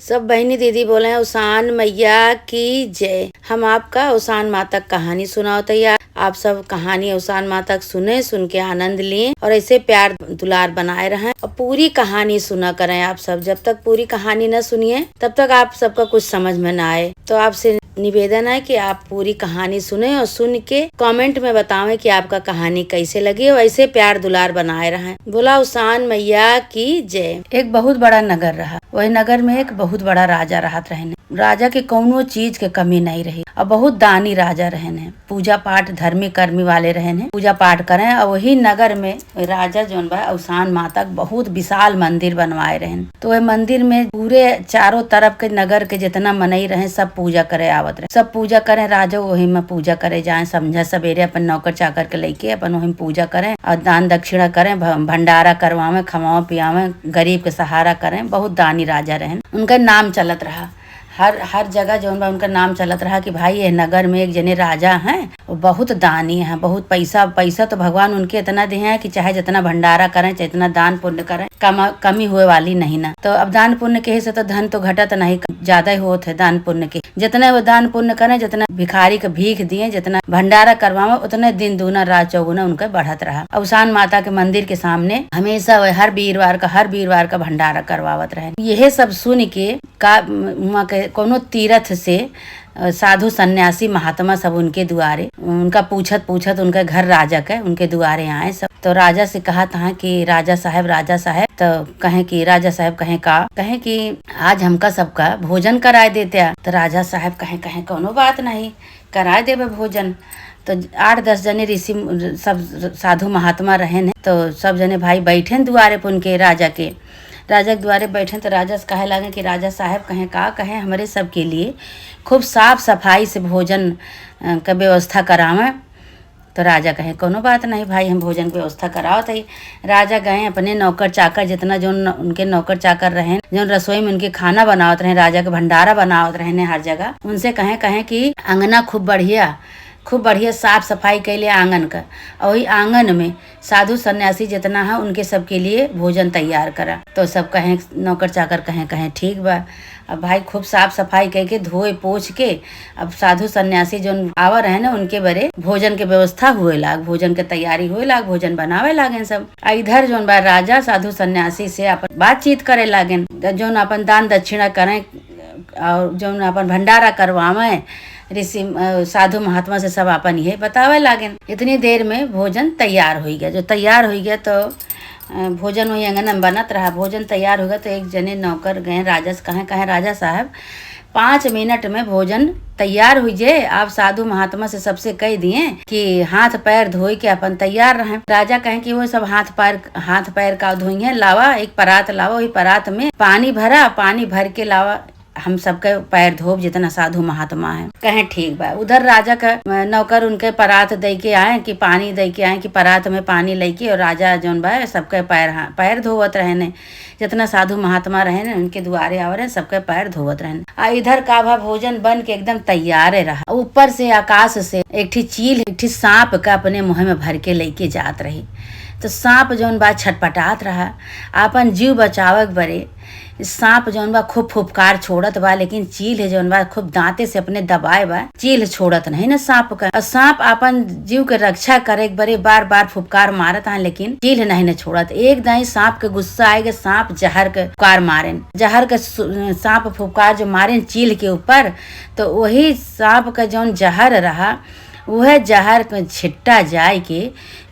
सब बहनी दीदी बोले हैं उसान मैया की जय। हम आपका उसान माता कहानी सुनाओ तैयार। आप सब कहानी उसान माता सुने, सुन के आनंद लिए और ऐसे प्यार दुलार बनाए रहें और पूरी कहानी सुना करें। आप सब जब तक पूरी कहानी न सुनिए तब तक आप सबका कुछ समझ में न आए। तो आपसे निवेदन है कि आप पूरी कहानी सुने और सुन के कमेंट में बतावें कि आपका कहानी कैसे लगी और ऐसे प्यार दुलार बनाए रहें। बोला उसान मैया की जय। एक बहुत बड़ा नगर रहा। वही नगर में एक बहुत बड़ा राजा रहत रहने। राजा के कौनो चीज के कमी नहीं रही और बहुत दानी राजा रहने। पूजा पाठ धर्मी कर्मी वाले रहने, पूजा पाठ करें। और वही नगर में राजा जोन बा उसान माता बहुत विशाल मंदिर बनवाए रहन। तो वह मंदिर में पूरे चारों तरफ के नगर के जितना मनई रहे सब पूजा करे आवत रहे। सब पूजा करें, राजा वही में पूजा करे जाए। समझा सवेरे अपन नौकर चाकर के लेके अपन वही पूजा करें और दान दक्षिणा करें, भंडारा करवावे, खवावे पियावे, गरीब के सहारा करें। बहुत दानी राजा रहन। उनका नाम चलत रहा हर जगह जो उनका नाम चलत रहा कि भाई ये नगर में एक जने राजा हैं, वो बहुत दानी हैं, बहुत पैसा तो भगवान उनके इतना दे हैं कि चाहे जितना भंडारा करें, चाहे इतना दान पुण्य करें, कमी हुए वाली नहीं ना। तो अब दान पुण्य के से तो धन तो घटत नहीं, ज्यादा ही होत है दान पुण्य के। जितने वो दान पुण्य करें, जितना भिखारी के भीख दिए, जितना भंडारा करवावे, उतने दिन दूना रात चौगुना उनका बढ़त रहा। उसान माता के मंदिर के सामने हमेशा हर वीरवार का भंडारा करवावत रहे। यह सब सुन के कोनो तीर्थ से साधु सन्यासी महात्मा सब उनके दुआरे उनका पूछत उनके घर राजा के उनके दुआरे आए सब। तो राजा से कहा था कि राजा साहब तो कहे कि राजा साहब कहे कि आज हमका सबका भोजन कराए देते। तो राजा साहब कहे कोनो बात नहीं, कराए देवे भोजन। तो 8-10 जने ऋषि सब साधु महात्मा रहे। तो सब जने भाई बैठे दुआरे पर उनके राजा के द्वारे बैठे। तो राजा से कहे लगे कि राजा साहब कहे हमारे सबके लिए खूब साफ सफाई से भोजन का व्यवस्था करावे। तो राजा कहे कोनो बात नहीं भाई, हम भोजन की व्यवस्था कराओ। तो राजा गए अपने नौकर चाकर जितना जो उनके नौकर चाकर रहे, जो रसोई में उनके खाना बनावत रहे, राजा के भंडारा बनावत रहे हर जगह, उनसे कहे कि अंगना खूब बढ़िया साफ सफाई कैले आंगन का। और वही आंगन में साधु सन्यासी जितना है उनके सबके लिए भोजन तैयार करा। तो सब कहे नौकर चाकर कहे ठीक बा। अब भाई खूब साफ सफाई करके धोए पोछ के अब साधु सन्यासी जो आवा रहे ना उनके बरे भोजन के व्यवस्था हुए लाग, भोजन के तैयारी हुए लाग, भोजन बनावे लागे सब। इधर जो बा राजा साधु सन्यासी से अपन बातचीत करे लागे, जो अपन दान दक्षिणा करें और जो अपन भंडारा करवावे ऋषि साधु महात्मा से सब अपन ये बतावे लागे। इतनी देर में भोजन तैयार हो गया। जो तैयार हो गया तो भोजन वही अंगना में बनत रहा। भोजन तैयार हो गया तो एक जने नौकर गए राजा से कहे राजा साहब 5 मिनट में भोजन तैयार हुई जे। आप साधु महात्मा से सबसे कह दिए कि हाथ पैर धोई के अपन तैयार रहे। राजा कहे कि वो सब हाथ पैर का धोई है, लावा एक परात लावा, वही परात में पानी भर के लावा, हम सबके पैर धोब जितना साधु महात्मा है। कहे ठीक बा। उधर राजा का नौकर उनके परात दे के आए कि पानी दे के आए कि परात में पानी लेके, और राजा जोन बा सबके पैर धोवत रहने, जितना साधु महात्मा रहे उनके दुआरे आवे सबके पैर धोवत रहने। इधर काभा भोजन बन के एकदम तैयार रहा। ऊपर से आकाश से एक ठी सांप का अपने मुँह में भर के लेके जात रही। तो सांप जौन बा छटपटात रहा अपन जीव बचावक बरे। सांप जौन बा खूब फुफकार छोड़त बा, लेकिन चील है जौन बा खूब दांते से अपने दबाए बा, चील छोड़त नहीं ना सांप का। और सांप अपन जीव के रक्षा करे बरे बार फुफकार मारत है, लेकिन चील नहीं ना छोड़त। एक दाई सांप के गुस्सा आएगा, सांप जहर के फुफकार मारे, जहर के सांप फुफकार जो मारे चील के ऊपर, तो वही सांप का जौन जहर रहा वह जहर छिट्टा जाए के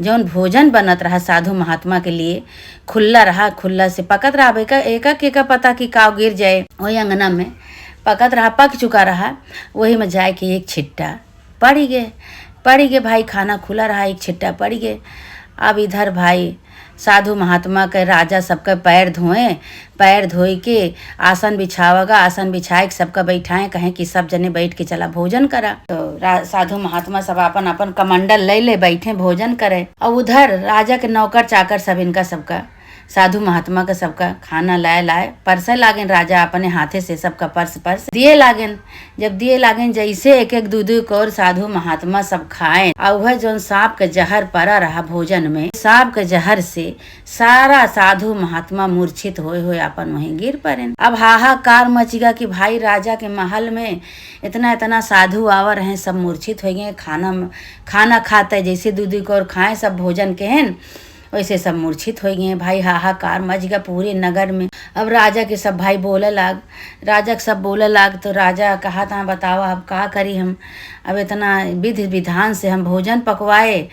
जौन भोजन बनत रहा साधु महात्मा के लिए खुल्ला से पकत रहा। एक पता कि काव गिर जाए, वही अंगना में पकत रहा, पक चुका रहा। वही में जाए कि एक छिट्टा पड़ गए भाई, खाना खुला रहा, एक छिट्टा पड़ गए। अब इधर भाई साधु महात्मा के राजा सबका पैर धोए के आसन बिछावेगा, आसन बिछाए के सबका बैठाए, कहे कि सब जने बैठ के चला भोजन करा। तो साधु महात्मा सब अपन कमंडल ले बैठे भोजन करे। और उधर राजा के नौकर चाकर सब इनका सबका साधु महात्मा का सबका खाना लाए परसे लागेन। राजा अपने हाथे से सबका पर्स दिए लागेन। जब दिए लागेन जैसे एक एक दू कौर साधु महात्मा सब खाए, और वह जो सांप के जहर पड़ा रहा भोजन में, सांप के जहर से सारा साधु महात्मा मूर्छित होए अपन वहीं गिर पड़े। अब हाहाकार मच गया कि भाई राजा के महल में इतना साधु आवर हैं, सब मूर्छित हो गए। खाना खाते जैसे दूध कौर खाए सब भोजन के हैं, वैसे सब मूर्छित हो गए। भाई हाहाकार मच गया पूरे नगर में। अब राजा के सब भाई बोले लाग, राजा के सब बोले लाग, तो राजा कहा था बताओ अब का करी हम, अब इतना विधि विधान से हम भोजन पकवाए,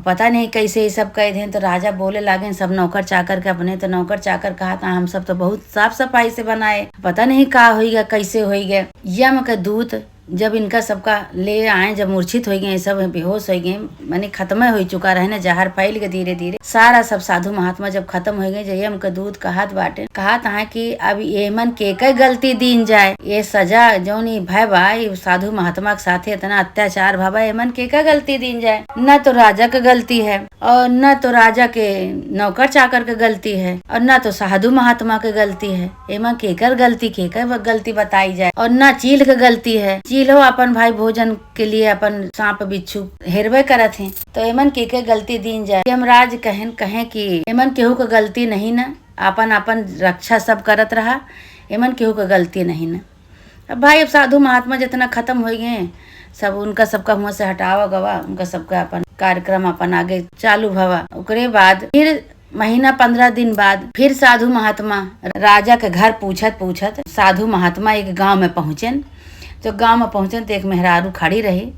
पता नहीं कैसे ये सब कह दें। तो राजा बोले लागे सब नौकर चाकर के अपने, तो नौकर चाकर कहा था हम सब तो बहुत साफ सफाई से बनाए, पता नहीं का हो गया कैसे हो गया। यम के दूत जब इनका सबका ले आए, जब मूर्छित हो गए, सब बेहोश हो गए, माने खत्म हो चुका रहे ना, जहर फैल के धीरे धीरे सारा सब साधु महात्मा जब खत्म हो गए, यम के दूत कहत बाटे, कहत है कि अब एमन के गलती दीन जाए, ये सजा जो नहीं भय बा साधु महात्मा के साथे इतना अत्याचार भाई एमन के गलती दीन जाए। न तो राजा का गलती है, और न तो राजा के नौकर चाकर के गलती है, और न तो साधु महात्मा के गलती है। एमन केकर गलती बताई जाए, और न चील के गलती है। चीलो अपन भाई भोजन के लिए अपन सांप बिच्छू हेरबे करत हैं, तो एमन के गलती दीन जाए। यमराज कहे कि एमन केहू का गलती नहीं न, अपन रक्षा सब करत रहा, एमन केहू का गलती नहीं न। अब भाई अब साधु महात्मा जितना खत्म हो गए, सब उनका सबका मुँह से हटावा गवा, उनका सबका अपन कार्यक्रम अपन आगे चालू भवा। ओकरे बाद फिर महीना 15 दिन बाद फिर साधु महात्मा राजा के घर पूछत साधु महात्मा एक गांव में पहुँचेन। तो गांव में पहुँचन तो एक मेहरारू खड़ी रही,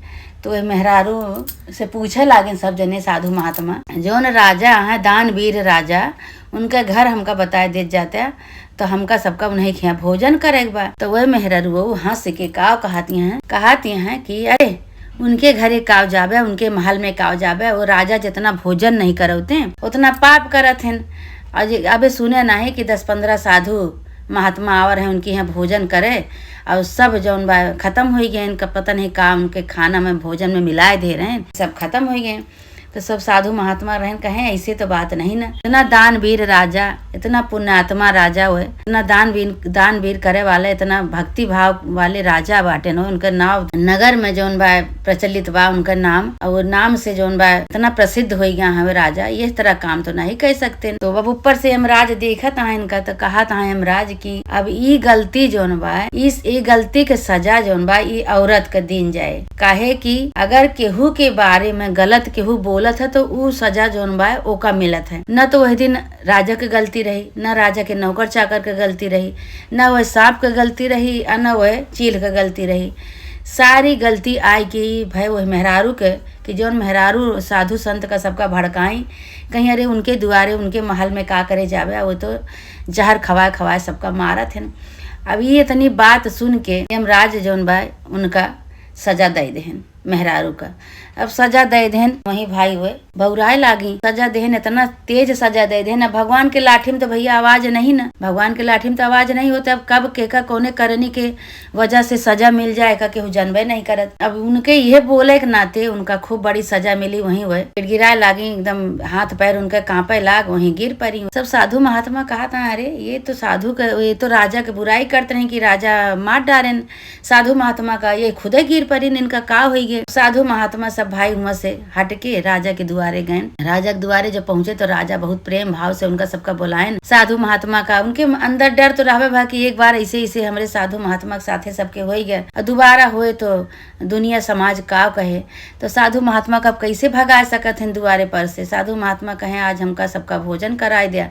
तो वह मेहरारू से पूछे लागे सब जने साधु महात्मा, जो न राजा है दानवीर राजा, उनका घर हमका बताए दे जाता, तो हमका सबका उन्हें खिया भोजन करे बा। तो वह मेहरारू हंस के काव कहती हैं कि अरे उनके घरे काव जाबे, उनके महल में काव जाबे, वो राजा जितना भोजन नहीं करते उतना पाप करत हैं। अबे सुने ना है कि 10-15 साधु महात्मा आवर है उनके यहाँ भोजन करे, और सब जौन बा खत्म हो गए, इनका पता नहीं का उनके खाना में भोजन में मिलाए दे रहे हैं, सब खत्म हो गए। तो सब साधु महात्मा रहन कहें ऐसे तो बात नहीं ना, इतना दानवीर राजा, इतना पुण्यात्मा राजा हुए, इतना दानवीर करे वाले, इतना भक्ति भाव वाले राजा बाटे न, उनका नाम नगर में जौन बा प्रचलित बा उनका नाम, और नाम से जौन बा इतना प्रसिद्ध हो गया है राजा, ये तरह काम तो नहीं कह सकते। तो अब ऊपर से यमराज देखत है इनका, तो कहा था यमराज की अब ये गलती जौन बा, इस गलती के सजा जौन बा ये औरत के दीन जाए। काहे कि अगर केहू के बारे में गलत केहू बोलत है तो ऊ सजा जौन बा ओका मिलत है। न तो वह दिन राजा के गलती रही, न राजा के नौकर चाकर के गलती रही, न वह सांप के गलती रही, और न वह चील के गलती रही। सारी गलती आई कि भाई वह मेहरारू के, कि जौन मेहरारू साधु संत का सबका भड़काई, कहीं अरे उनके दुआरे उनके महल में का करे जावे, वो तो जहर खवाए सबका मारत है। अब ये इतनी बात सुन के यमराज जौन बा उनका सजा दे देहन मेहरारू का। अब सजा दे देहन, वही भाई हुए बौराए लागी, सजा देहन इतना तेज सजा दे देहन। अब भगवान के लाठी में तो भैया आवाज नहीं ना, भगवान के लाठी में तो आवाज नहीं होता। अब कब के का कोने करनी के वजह से सजा मिल जाएगा केहू जानबे नहीं करत। अब उनके ये बोले के नाते उनका खूब बड़ी सजा मिली। वहीं हुए गिड़गिड़ाए लागी, एकदम हाथ पैर उनके कांपे लाग, वहीं गिर पड़ी। सब साधु महात्मा कहा था अरे ये तो साधु का, ये तो राजा के बुराई करते रहे कि राजा मार डालेन साधु महात्मा का, ये खुदे गिर पड़ी, इनका का हो गए। साधु महात्मा सब भाई वहाँ से हट के राजा के दुआरे गए। राजा के दुआरे जब पहुंचे तो राजा बहुत प्रेम भाव से उनका सबका बुलाएन साधु महात्मा का। उनके अंदर डर तो रहे भा कि एक बार ऐसे हमारे साधु महात्मा के साथे सबके हो गए, दोबारा हुए तो दुनिया समाज का कहे। तो साधु महात्मा का कैसे भगा सकत हैं दुआरे पर से। साधु महात्मा कहें आज हमका सबका भोजन कराए दिया,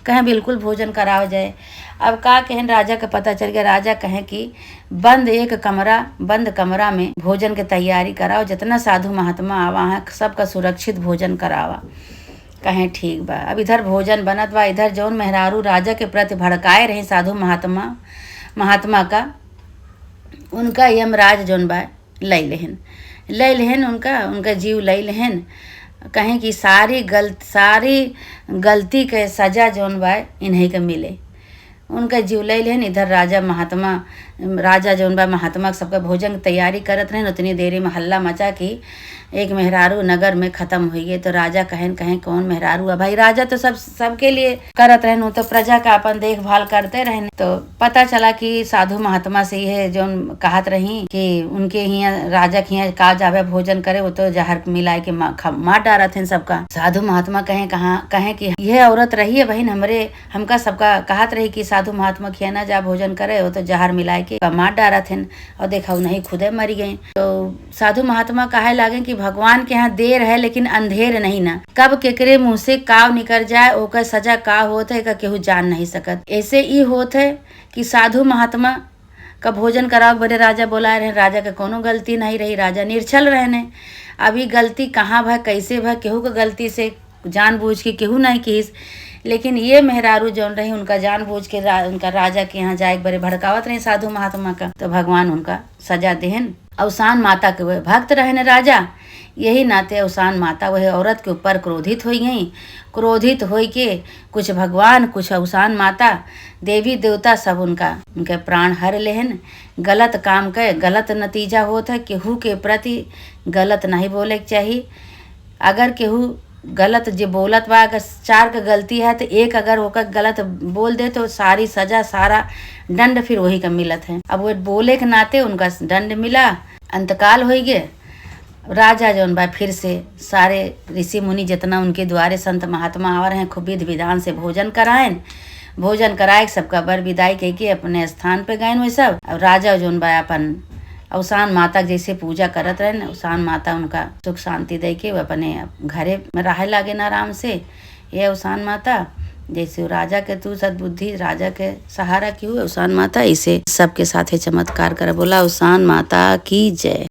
कहें बिल्कुल भोजन कराओ जाए। अब का कहें राजा का पता चल गया। राजा कहें कि बंद कमरा में भोजन के तैयारी कराओ, जितना साधु महात्मा आवा है सबका सुरक्षित भोजन करावा। कहें ठीक बा। अब इधर भोजन बनत बा, इधर जौन मेहरारू राजा के प्रति भड़काए रहे साधु महात्मा का, उनका यमराज जौन बा ले लेहन उनका जीव ले लेहन। कहें कि सारी गलती के सजा जौन बा इन्हीं के मिले। उनका जीवलैल है। इधर राजा महात्मा राजा जौन बा महात्मा सबका भोजन की तैयारी करत रहे। उतनी देरी में हल्ला मचा कि एक मेहरारू नगर में खत्म हुई है। तो राजा कहें कहें कौन मेहरारू है भाई। राजा तो सबके लिए करत रहन, तो प्रजा का अपन देखभाल करते रहन। तो पता चला कि साधु महात्मा से है जो कहत रही कि उनके यहाँ राजा के यहाँ का जावे भोजन करे, वो तो जहर मिलाए के मार डारत है सबका। साधु महात्मा कहें कि यह औरत रही है बहन हमका सबका कहत रही कि साधु महात्मा खियाना जा भोजन करे, वो तो जहर मिलाए के मार डारत है और देखा नहीं खुदे मरी गई। तो साधु महात्मा कहे लागे कि भगवान के यहाँ देर है लेकिन अंधेर नहीं ना। कब केकरे मुंह से काव निकल जाए ओकर सजा का होत है का केहू जान नहीं सकत। ऐसे ही होत है कि साधु महात्मा का भोजन कराओ बड़े राजा बोलाए रहे। राजा का कोनो गलती नहीं रही, राजा निर्छल रहने। अभी गलती कहाँ भा कैसे भा केहू का गलती से जानबूझ के केहू नहीं किस, लेकिन ये मेहरारू जौन रही उनका जानबूझ के उनका राजा के यहाँ जाए बड़े भड़कावत रहे साधु महात्मा का। तो भगवान उनका सजा देहन। अवसान माता के वह भक्त रहने राजा, यही नाते अवसान माता वह औरत के ऊपर क्रोधित हो गई। क्रोधित हो के कुछ भगवान कुछ अवसान माता देवी देवता सब उनके प्राण हर लेहन। गलत काम के गलत नतीजा होता है। केहू के प्रति गलत नहीं बोले के चाहिए। अगर केहू गलत जो बोलत बा अगर 4 का गलती है तो एक अगर होकर गलत बोल दे तो सारी सजा सारा दंड फिर वही का मिलत है। अब वो बोले के नाते उनका दंड मिला, अंतकाल हो गए। राजा जौन बा फिर से सारे ऋषि मुनि जितना उनके द्वारे संत महात्मा आवर हैं खूब विधि विधान से भोजन कराएं। भोजन कराए सबका बर विदाई कह के अपने स्थान पे गए वे सब। और राजा जौन बा अपन अवसान माता जैसे पूजा करत रहे, अवसान माता उनका सुख शांति दे के वो अपने घरे में रहे लागे न आराम से। ये अवसान माता जैसे राजा के तू सद्बुद्धि राजा के सहारा क्यों अवसान माता इसे सबके साथ चमत्कार कर बोला। अवसान माता की जय।